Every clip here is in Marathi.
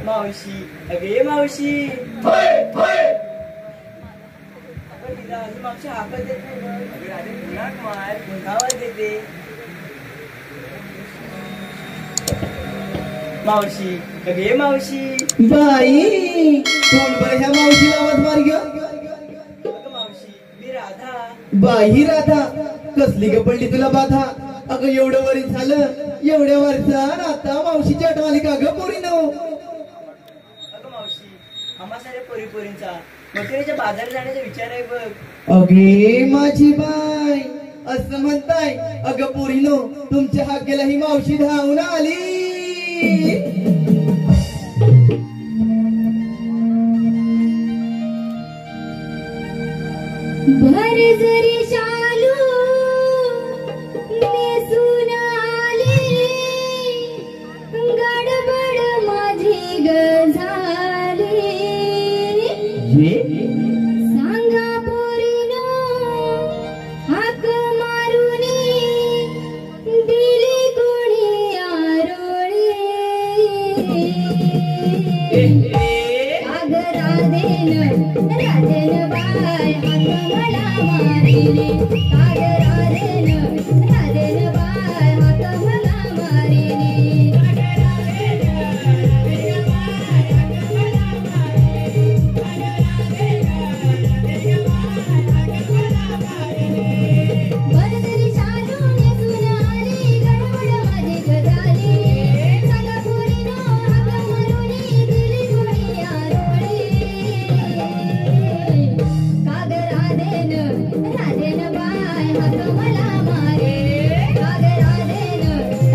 मावशी अगे मावशी मावशी हाकत देते आवाज देते मावशी अगे मावशी बाई कोण बरं ह्या मावशीला आवाज मार ग मावशी मी राधा बाई राधा कसली ग पडली तुला बाधा अगं एवढं वरी झालं एवढ्या वरचा आता मावशीची आठवण आली का ग पोरीनो आम्हा साऱ्या पोरीपोरींचा मथुरेच्या बाजारात जाण्याचा विचार आहे बघ अगे माझी बाई असं म्हणताय अगं पोरीनो तुमच्या हाकेला ही मावशी धावून आली भर जरी चालू नेसून आले गडबड माझी गझाली सांगा पोरीनो हाक मारुनी दिली कोणी आरोळी अग राधेन राधेन बाय हाक मला मारिली अग राधेन राधेन बाय हाक मला मारिली बरदरी चालू नेसून आली गडबड माझी गझाली सांगा पोरीनो हाक मारुनी दिली कोणी आरोळी काग राधेन राधेन बाय हाक मला मारिली काग राधेन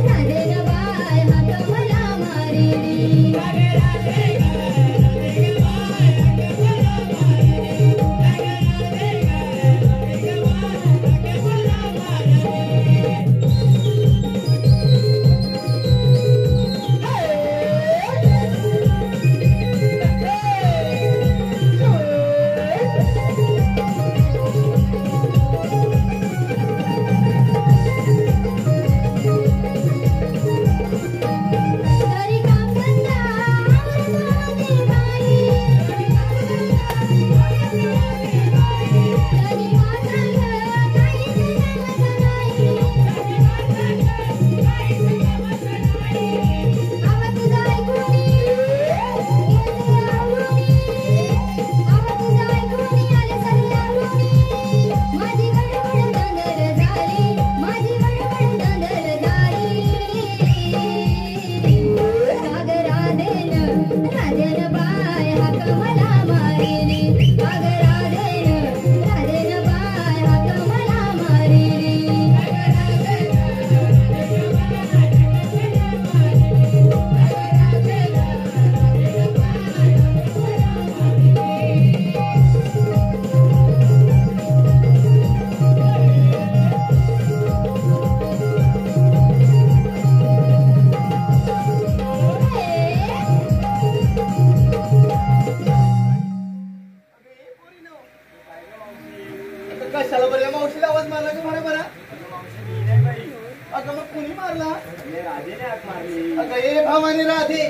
राधेन बाय हाक मला मारिली तरी काम धंदा आवरते बाई तरी माझं काहीच जमत नाही आवाज तुझा ऐकूनी येते आवडूनी आवाज तुझा ऐकूनी आले सगळे आवडूनी माझी गडबड दांदर झाली माझी गडबड दांदर झाली काग राधेन राधेन बाय हाक मला मारिली काग राधेन राधेन बाय हाक मला मारिली कशाला बरं या मावशीला आवाज मारला का म्हणा बरा अगं मग कुणी मारला राधेने हाक मारली अगं ए भावानी राधे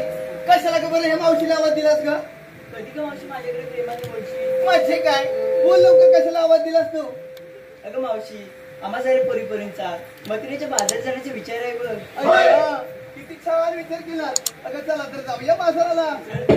कशाला का बरं ह्या मावशीला आवाज दिलास का कधी का मावशी माझ्याकडे प्रेमाने बोलशी माझे काय बोल लवकर कशाला आवाज दिलास तू अगं मावशी आम्हा साऱ्या पोरीपोरींचा मथुरेच्या बाजारात जाण्याचा विचार आहे बघ अय्या, किती छान विचार केला अगं चला तर जाऊया बाजाराला